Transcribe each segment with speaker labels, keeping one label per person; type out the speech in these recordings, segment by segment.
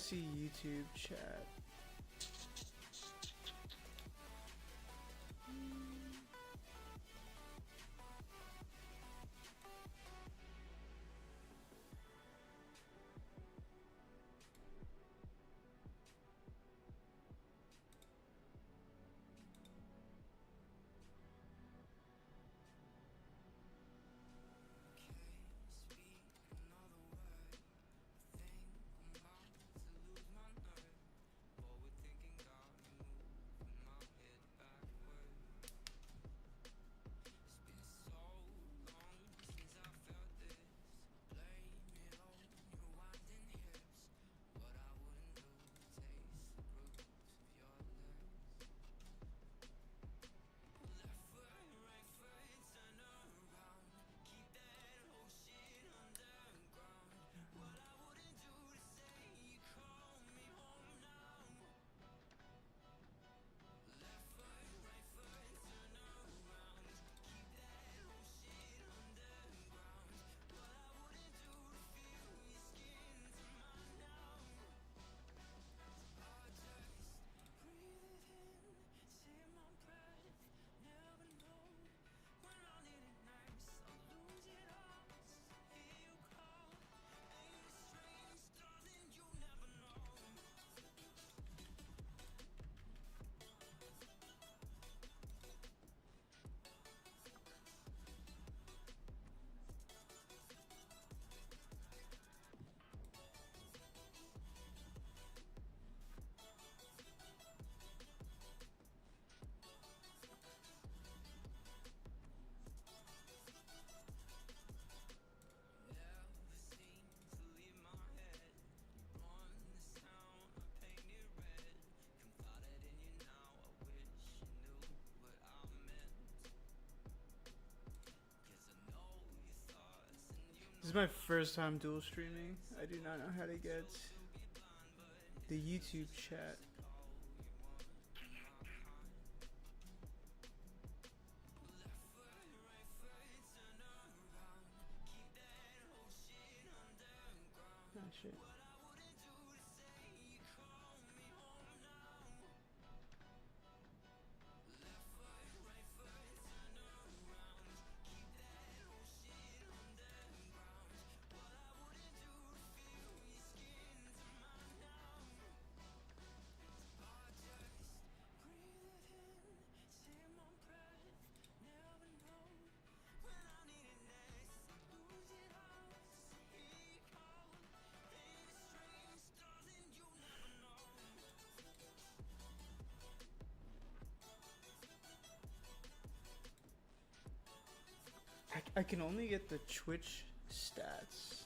Speaker 1: see YouTube chat. This is my first time dual streaming. I do not know how to get the YouTube chat. Oh shit. I can only get the Twitch stats.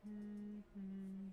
Speaker 1: Mm-hmm.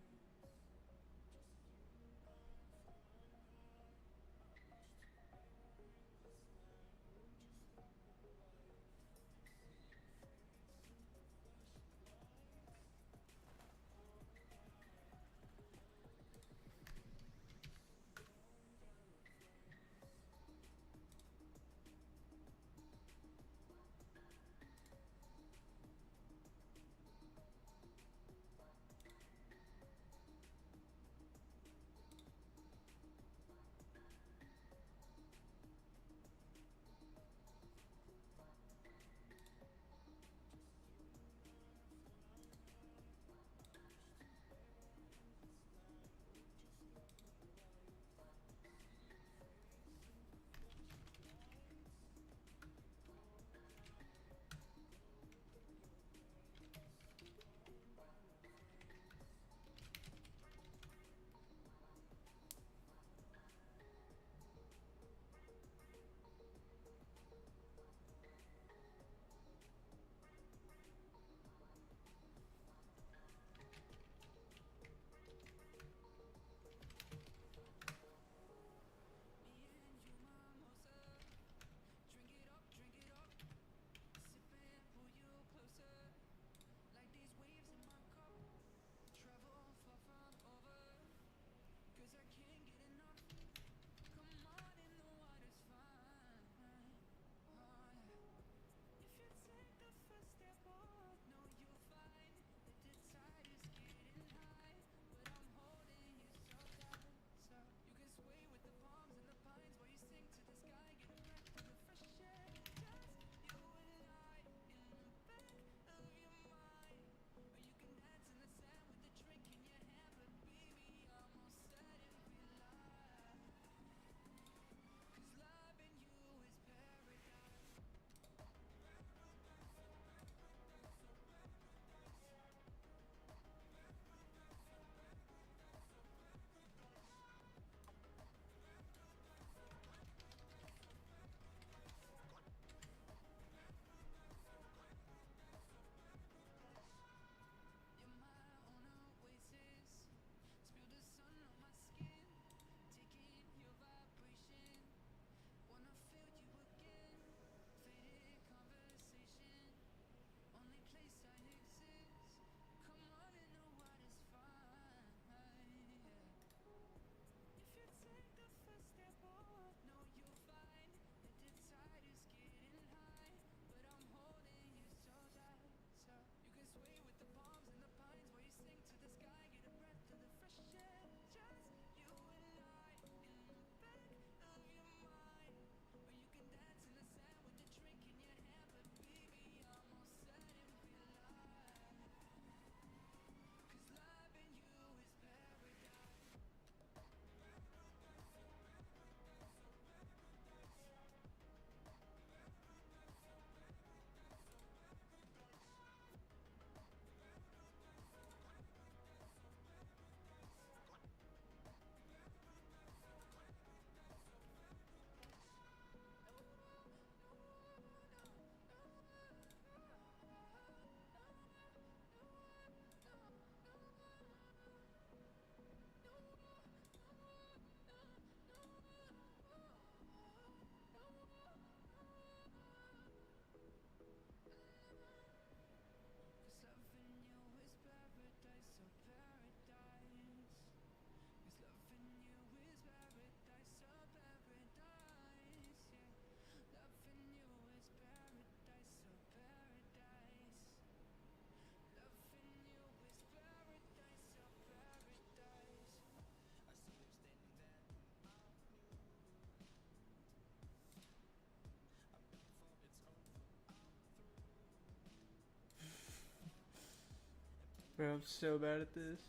Speaker 1: Bro, I'm so bad at this.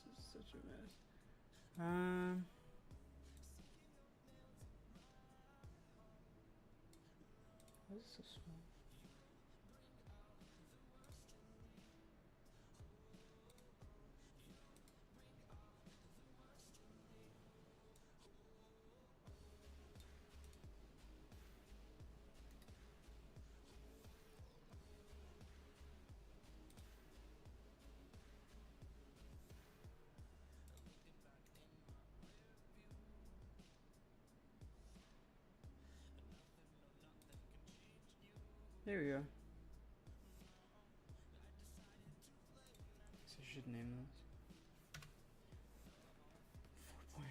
Speaker 1: This is such a mess. Why is it so small? There we go. So I should name this 4.0.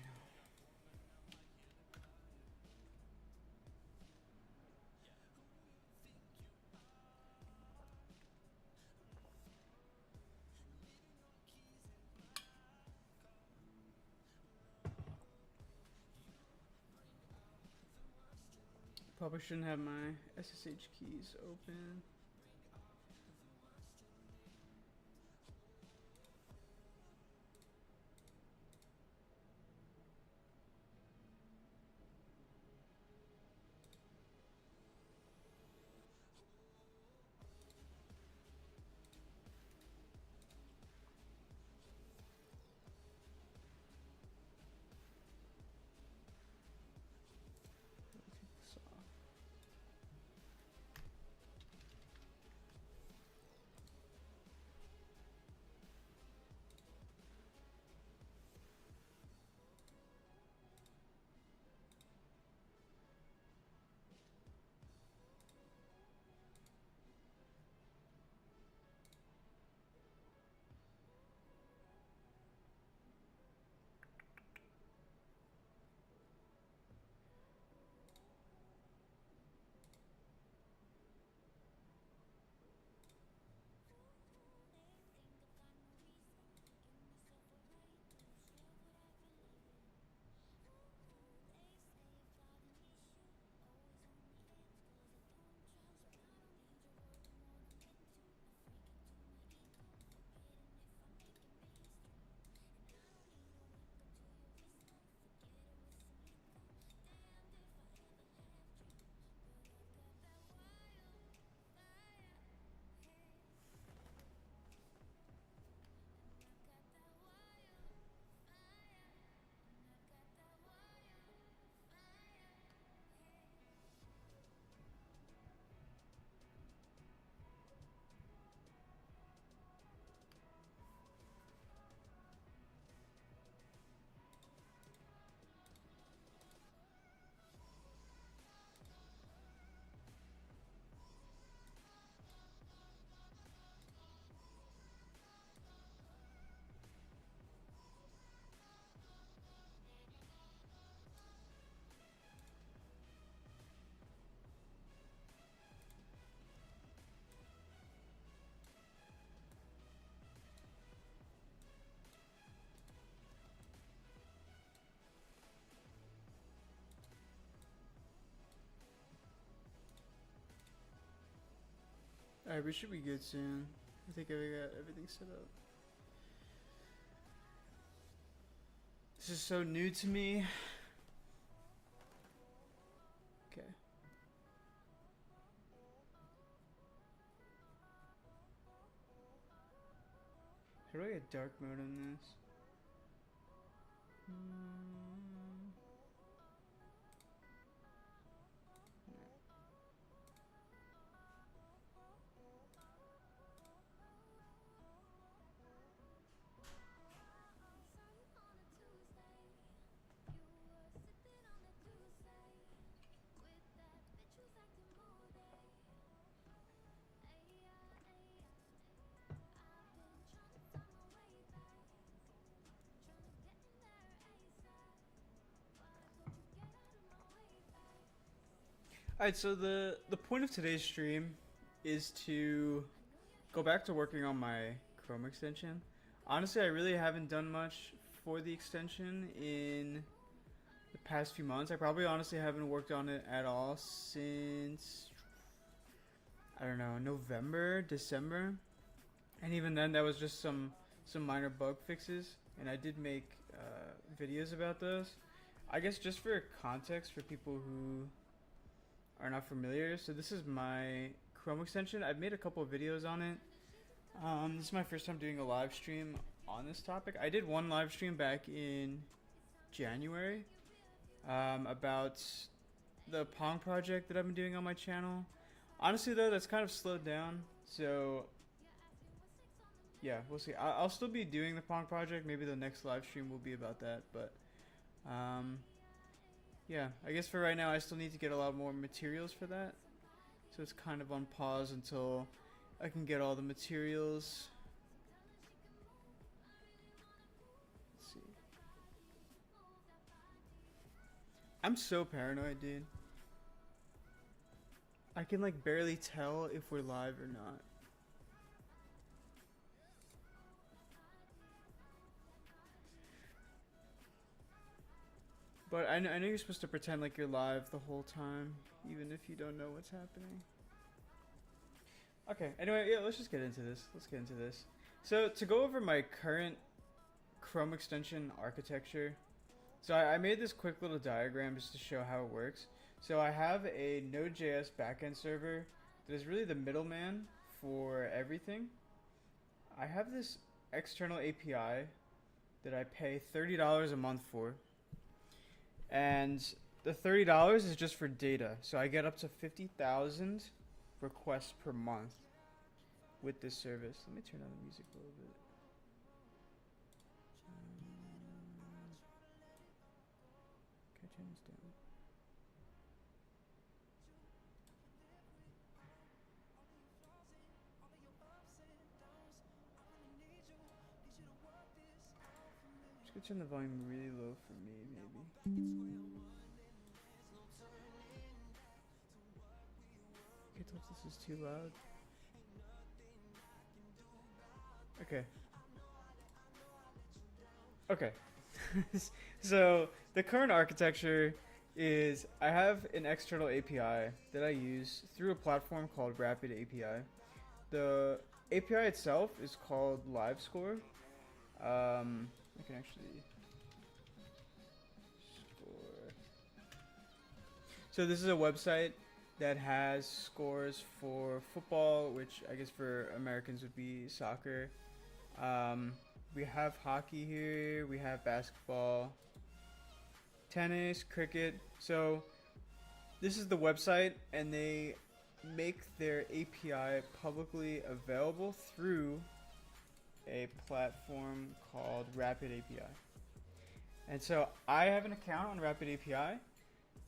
Speaker 1: Probably shouldn't have my SSH keys open. Alright, we should be good soon. I think I got everything set up. This is so new to me. Okay. How do I get dark mode on this? Alright, so the point of today's stream is to go back to working on my Chrome extension. Honestly, I really haven't done much for the extension in the past few months. I probably honestly haven't worked on it at all since, I don't know, November, December. And even then, that was just some minor bug fixes. And I did make videos about those. I guess just for context for people who are not familiar, so this is my Chrome extension. I've made a couple of videos on it. This is my first time doing a live stream on this topic. I did one live stream back in January about the Pong project that I've been doing on my channel. Honestly though, that's kind of slowed down, so yeah, we'll see. I'll still be doing the Pong project. Maybe the next live stream will be about that, but yeah, I guess for right now I still need to get a lot more materials for that. So it's kind of on pause until I can get all the materials. Let's see. I'm so paranoid, dude. I can like barely tell if we're live or not. But I know you're supposed to pretend like you're live the whole time, even if you don't know what's happening. Okay, anyway, yeah, let's just get into this. So, to go over my current Chrome extension architecture, so I made this quick little diagram just to show how it works. So I have a Node.js backend server that is really the middleman for everything. I have this external API that I pay $30 a month for. And the $30 is just for data. So I get up to 50,000 requests per month with this service. Let me turn on the music a little bit. Can I turn this down? Just gonna turn the volume really low for me, maybe. I can't tell if this is too loud. Okay. Okay. So the current architecture is I have an external API that I use through a platform called Rapid API. The API itself is called LiveScore. I can actually score. So this is a website that has scores for football, which I guess for Americans would be soccer. We have hockey here, we have basketball, tennis, cricket. So this is the website, and they make their API publicly available through a platform called Rapid API. And so I have an account on Rapid API,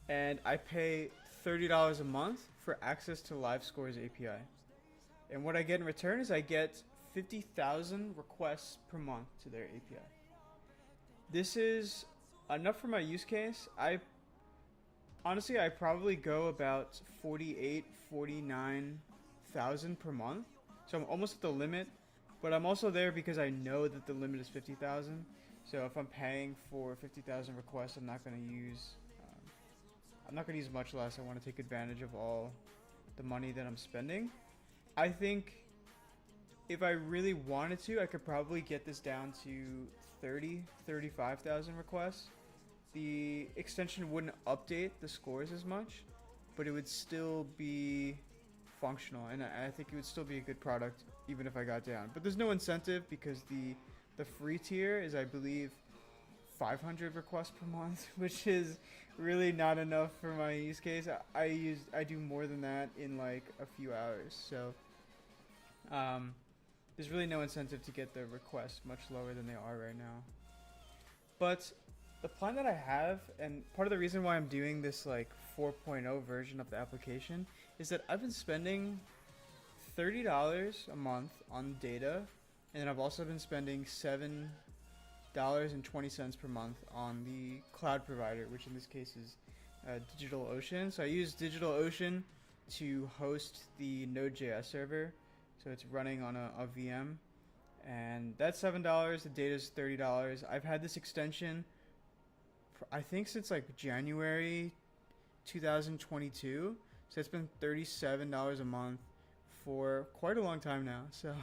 Speaker 1: and I pay $30 a month for access to LiveScore's API. And what I get in return is I get 50,000 requests per month to their API. This is enough for my use case. I probably go about 49,000 per month. So I'm almost at the limit, but I'm also there because I know that the limit is 50,000. So if I'm paying for 50,000 requests, I'm not going to use much less. I want to take advantage of all the money that I'm spending. I think if I really wanted to, I could probably get this down to 35,000 requests. The extension wouldn't update the scores as much, but it would still be functional, and I think it would still be a good product even if I got down. But there's no incentive because the free tier is, I believe, 500 requests per month, which is really not enough for my use case. I do more than that in like a few hours. So there's really no incentive to get the requests much lower than they are right now. But the plan that I have, and part of the reason why I'm doing this like 4.0 version of the application, is that I've been spending $30 a month on data, and then I've also been spending $7.20 per month on the cloud provider, which in this case is DigitalOcean. So I use DigitalOcean to host the Node.js server. So it's running on a VM, and that's $7. The data is $30. I've had this extension, I think, since like January 2022. So it's been $37 a month for quite a long time now. So,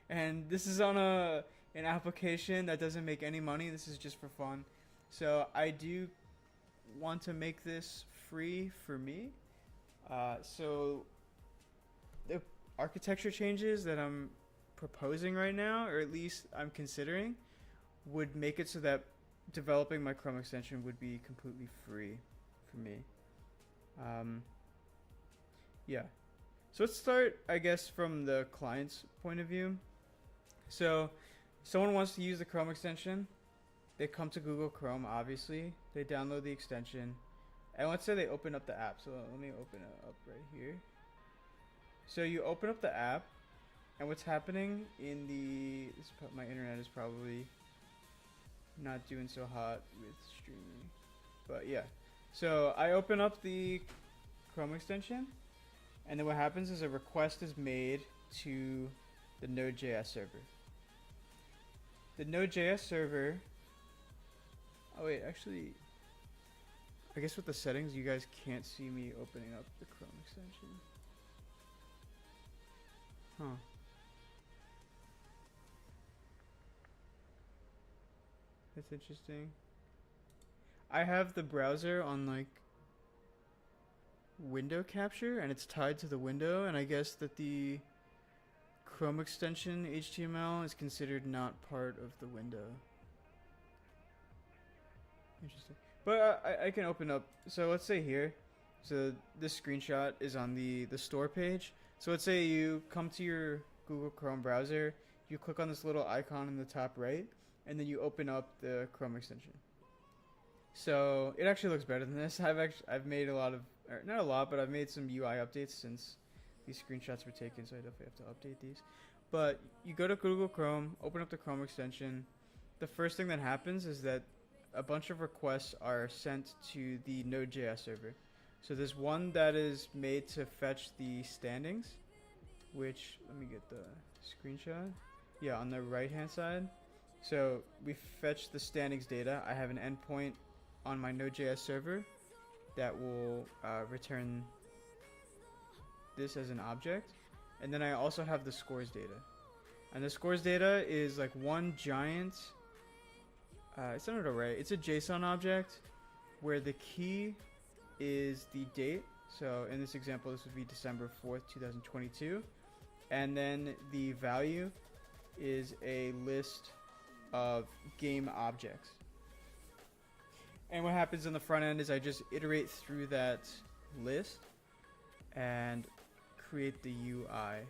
Speaker 1: and this is on an application that doesn't make any money. This is just for fun. So I do want to make this free for me. So the architecture changes that I'm proposing right now, or at least I'm considering, would make it so that developing my Chrome extension would be completely free for me. Yeah. So let's start, I guess, from the client's point of view. So someone wants to use the Chrome extension. They come to Google Chrome, obviously. They download the extension. And let's say they open up the app. So let me open it up right here. So you open up the app, and what's happening in the my internet is probably not doing so hot with streaming, but yeah. So I open up the Chrome extension, and then what happens is a request is made to the Node.js server. The Node.js server. Oh wait, actually, I guess with the settings, you guys can't see me opening up the Chrome extension. Huh. That's interesting. I have the browser on like window capture, and it's tied to the window, and I guess that the Chrome extension HTML is considered not part of the window. Interesting. But I can open up. So let's say here. So this screenshot is on the store page. So let's say you come to your Google Chrome browser. You click on this little icon in the top right, and then you open up the Chrome extension. So it actually looks better than this. I've made a lot of, or not a lot, but I've made some UI updates since these screenshots were taken. So I definitely have to update these. But you go to Google Chrome, open up the Chrome extension. The first thing that happens is that a bunch of requests are sent to the Node.js server. So there's one that is made to fetch the standings, which, let me get the screenshot. Yeah, on the right hand side. So we fetch the standings data. I have an endpoint on my Node.js server that will return this as an object. And then I also have the scores data. And the scores data is like one giant, it's not an array, it's a JSON object where the key is the date. So in this example, this would be December 4th, 2022. And then the value is a list of game objects. And what happens on the front end is I just iterate through that list and create the UI.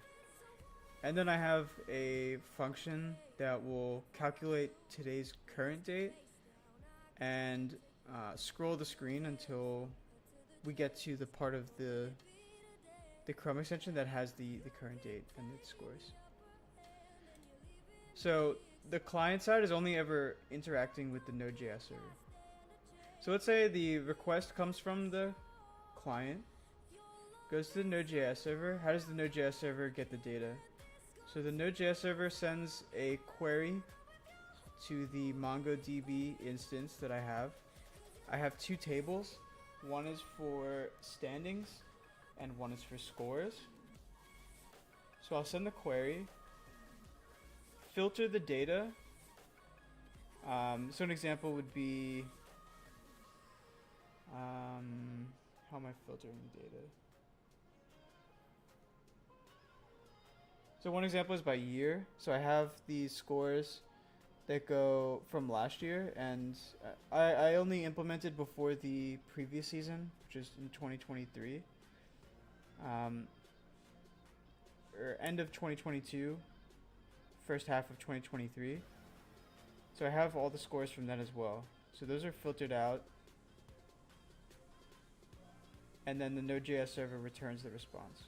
Speaker 1: And then I have a function that will calculate today's current date and scroll the screen until we get to the part of the Chrome extension that has the current date and its scores. So the client side is only ever interacting with the Node.js server. So let's say the request comes from the client, goes to the Node.js server. How does the Node.js server get the data? So the Node.js server sends a query to the MongoDB instance that I have. I have two tables. One is for standings and one is for scores. So I'll send the query, filter the data. So an example would be, how am I filtering the data? So one example is by year. So I have these scores that go from last year, and I only implemented before the previous season, which is in 2023. Or end of 2022, first half of 2023. So I have all the scores from that as well. So those are filtered out. And then the Node.js server returns the response.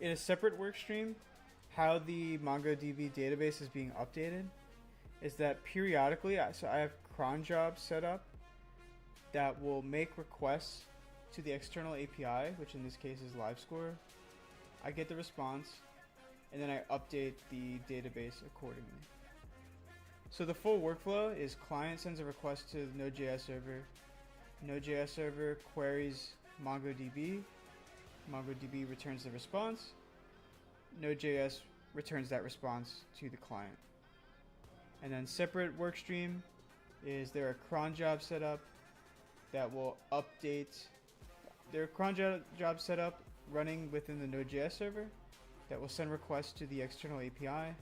Speaker 1: In a separate workstream, how the MongoDB database is being updated is that periodically, so I have cron jobs set up that will make requests to the external API, which in this case is LiveScore. I get the response, and then I update the database accordingly. So the full workflow is client sends a request to the Node.js server, Node.js server queries MongoDB, MongoDB returns the response, Node.js returns that response to the client. And then separate workstream is there a cron job set up that will update. There are cron job set up running within the Node.js server that will send requests to the external API.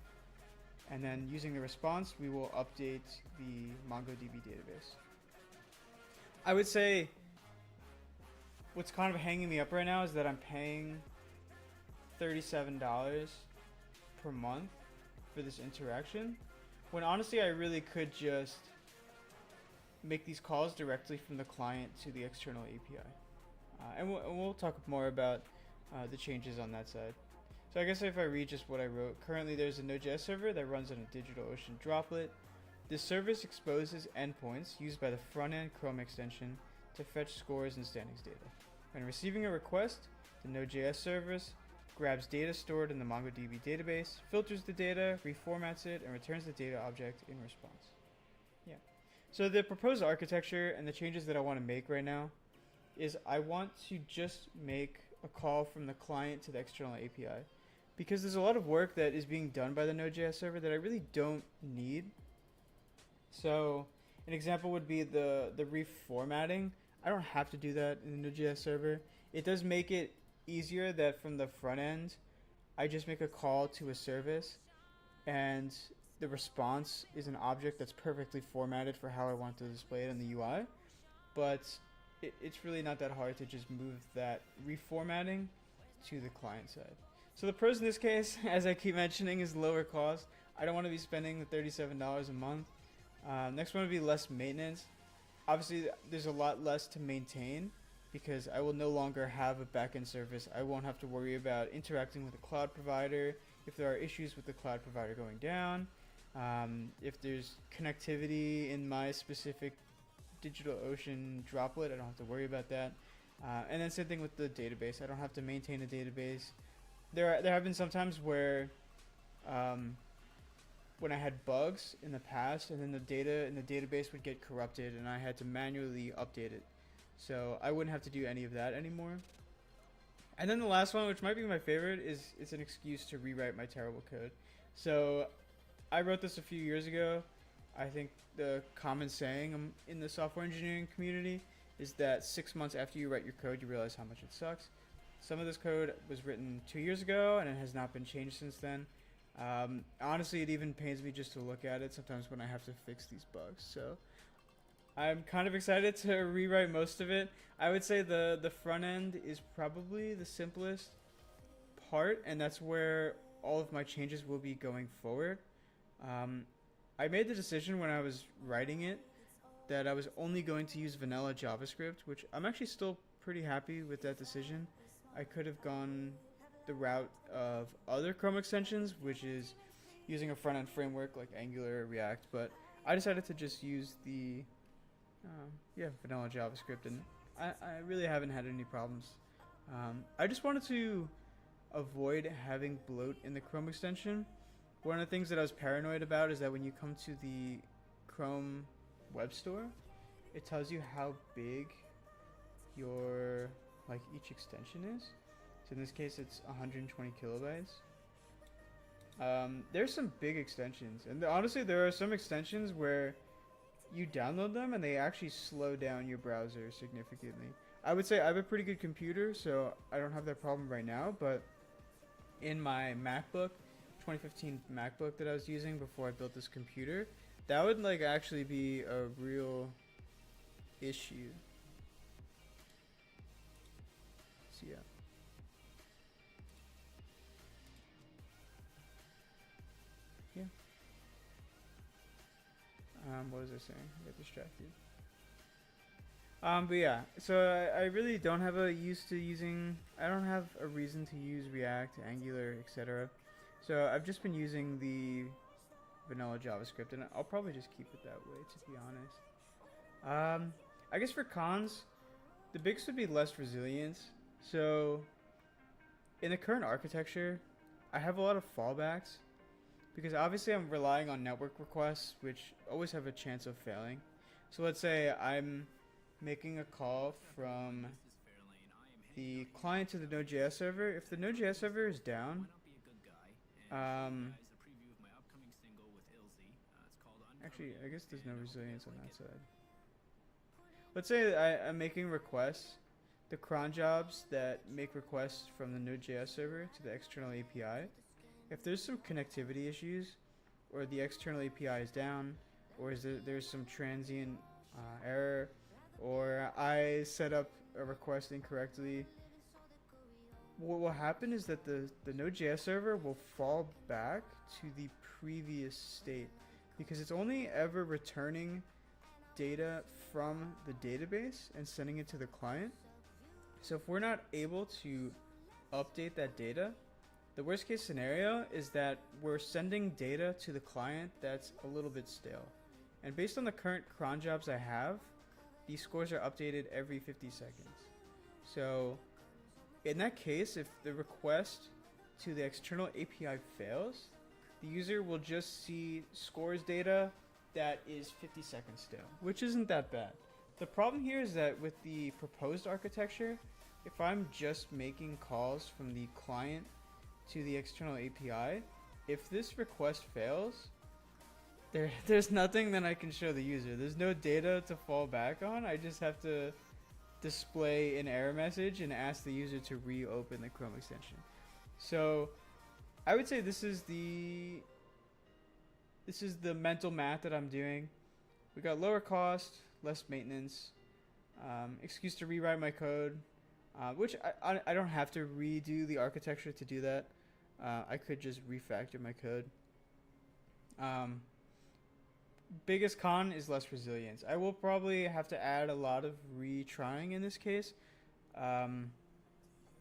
Speaker 1: And then using the response, we will update the MongoDB database. I would say what's kind of hanging me up right now is that I'm paying $37 per month for this interaction, when honestly I really could just make these calls directly from the client to the external API. And we'll talk more about the changes on that side. So I guess if I read just what I wrote, currently there's a Node.js server that runs on a DigitalOcean droplet. This service exposes endpoints used by the front-end Chrome extension to fetch scores and standings data. When receiving a request, the Node.js service grabs data stored in the MongoDB database, filters the data, reformats it, and returns the data object in response. Yeah. So the proposed architecture and the changes that I want to make right now is I want to just make a call from the client to the external API, because there's a lot of work that is being done by the Node.js server that I really don't need. So an example would be the reformatting. I don't have to do that in the Node.js server. It does make it easier that from the front end, I just make a call to a service and the response is an object that's perfectly formatted for how I want to display it in the UI. But it's really not that hard to just move that reformatting to the client side. So the pros in this case, as I keep mentioning, is lower cost. I don't want to be spending the $37 a month. Next one would be less maintenance. Obviously, there's a lot less to maintain because I will no longer have a backend service. I won't have to worry about interacting with a cloud provider if there are issues with the cloud provider going down. If there's connectivity in my specific DigitalOcean droplet, I don't have to worry about that. And then same thing with the database. I don't have to maintain a database. There have been some times where when I had bugs in the past and then the data in the database would get corrupted and I had to manually update it. So I wouldn't have to do any of that anymore. And then the last one, which might be my favorite, is it's an excuse to rewrite my terrible code. So I wrote this a few years ago. I think the common saying in the software engineering community is that 6 months after you write your code, you realize how much it sucks. Some of this code was written 2 years ago and it has not been changed since then. Honestly, it even pains me just to look at it sometimes when I have to fix these bugs. So I'm kind of excited to rewrite most of it. I would say the front end is probably the simplest part, and that's where all of my changes will be going forward. I made the decision when I was writing it that I was only going to use vanilla JavaScript, which I'm actually still pretty happy with that decision. I could have gone the route of other Chrome extensions, which is using a front-end framework like Angular or React, but I decided to just use the vanilla JavaScript, and I really haven't had any problems. I just wanted to avoid having bloat in the Chrome extension. One of the things that I was paranoid about is that when you come to the Chrome web store, it tells you how big your each extension is. So in this case, it's 120 kilobytes. There's some big extensions, and honestly, there are some extensions where you download them and they actually slow down your browser significantly. I would say I have a pretty good computer, so I don't have that problem right now, but in my MacBook, 2015 MacBook that I was using before I built this computer, that would actually be a real issue. So yeah. What was I saying? I got distracted. But yeah, so I really don't have a I don't have a reason to use React, Angular, etc. So I've just been using the vanilla JavaScript, and I'll probably just keep it that way, to be honest. I guess for cons, the biggest would be less resilience. So in the current architecture, I have a lot of fallbacks, because obviously I'm relying on network requests, which always have a chance of failing. So let's say I'm making a call from the client to the Node.js server. If the Node.js server is down, actually, I guess there's no resilience on that side. Let's say I'm making requests, the cron jobs that make requests from the Node.js server to the external API. If there's some connectivity issues, or the external API is down, or there's some transient error, or I set up a request incorrectly, what will happen is that the Node.js server will fall back to the previous state, because it's only ever returning data from the database and sending it to the client. So if we're not able to update that data, the worst case scenario is that we're sending data to the client that's a little bit stale. And based on the current cron jobs I have, these scores are updated every 50 seconds. So in that case, if the request to the external API fails, the user will just see scores data that is 50 seconds stale, which isn't that bad. The problem here is that with the proposed architecture, if I'm just making calls from the client to the external API, if this request fails, there's nothing that I can show the user. There's no data to fall back on. I just have to display an error message and ask the user to reopen the Chrome extension. So I would say this is the mental math that I'm doing. We got lower cost, less maintenance, excuse to rewrite my code, which I don't have to redo the architecture to do that. I could just refactor my code. Biggest con is less resilience. I will probably have to add a lot of retrying in this case,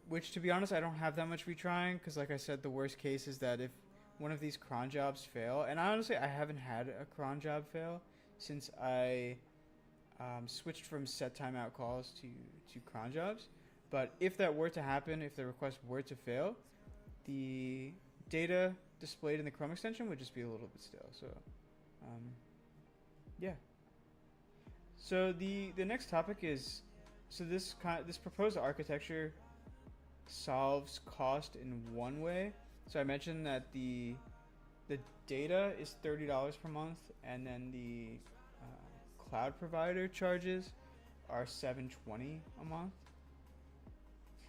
Speaker 1: which to be honest I don't have that much retrying, because like I said, the worst case is that if one of these cron jobs fail, and honestly I haven't had a cron job fail since I switched from set timeout calls to cron jobs, but if that were to happen, if the request were to fail, the data displayed in the Chrome extension would just be a little bit stale. So yeah. So the next topic is, so this proposed architecture solves cost in one way. So I mentioned that the data is $30 per month, and then the cloud provider charges are $720 a month.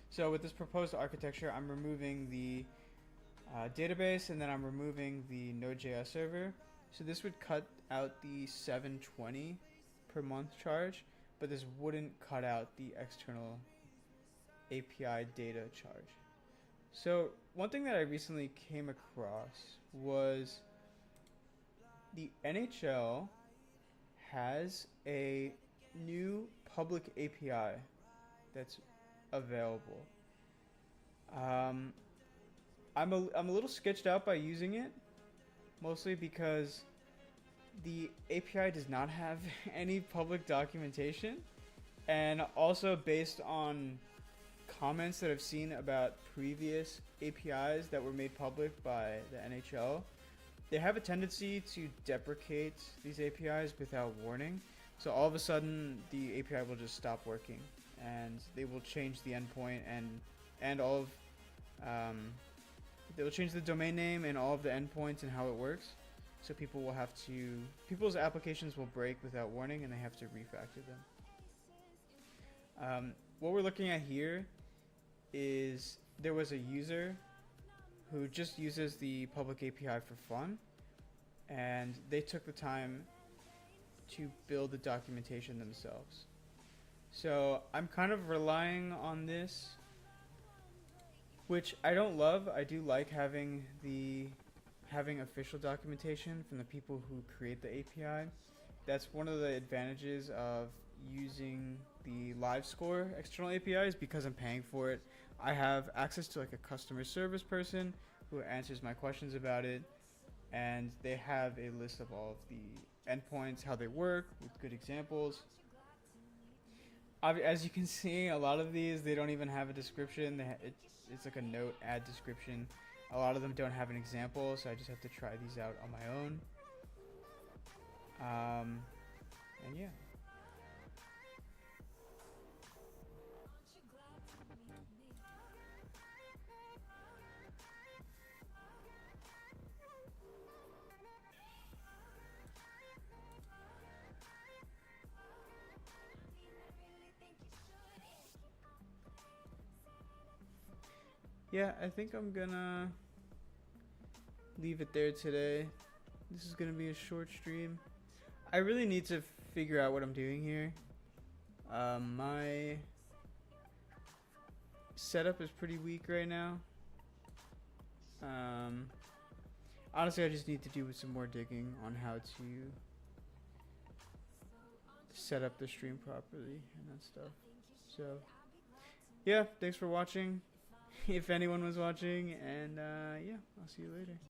Speaker 1: So with this proposed architecture, I'm removing the database, and then I'm removing the Node.js server. So this would cut out the $720 per month charge, but this wouldn't cut out the external API data charge. So one thing that I recently came across was the NHL has a new public API that's available. I'm a little sketched out by using it, mostly because the API does not have any public documentation, and also based on comments that I've seen about previous APIs that were made public by the NHL, they have a tendency to deprecate these APIs without warning. So all of a sudden the API will just stop working, and they will change the endpoint and all of they will change the domain name and all of the endpoints and how it works. So people's applications will break without warning, and they have to refactor them. What we're looking at here is there was a user who just uses the public API for fun, and they took the time to build the documentation themselves. So I'm kind of relying on this, which I don't love. I do like having official documentation from the people who create the API. That's one of the advantages of using the LiveScore external APIs, because I'm paying for it. I have access to like a customer service person who answers my questions about it, and they have a list of all of the endpoints, how they work, with good examples. As you can see, a lot of these, they don't even have a description. It's like a note, add description. A lot of them don't have an example, so I just have to try these out on my own. And yeah. Yeah, I think I'm gonna leave it there today. This is gonna be a short stream. I really need to figure out what I'm doing here. My setup is pretty weak right now. Honestly, I just need to do some more digging on how to set up the stream properly and that stuff. So, yeah, thanks for watching. if anyone was watching, and yeah, I'll see you later.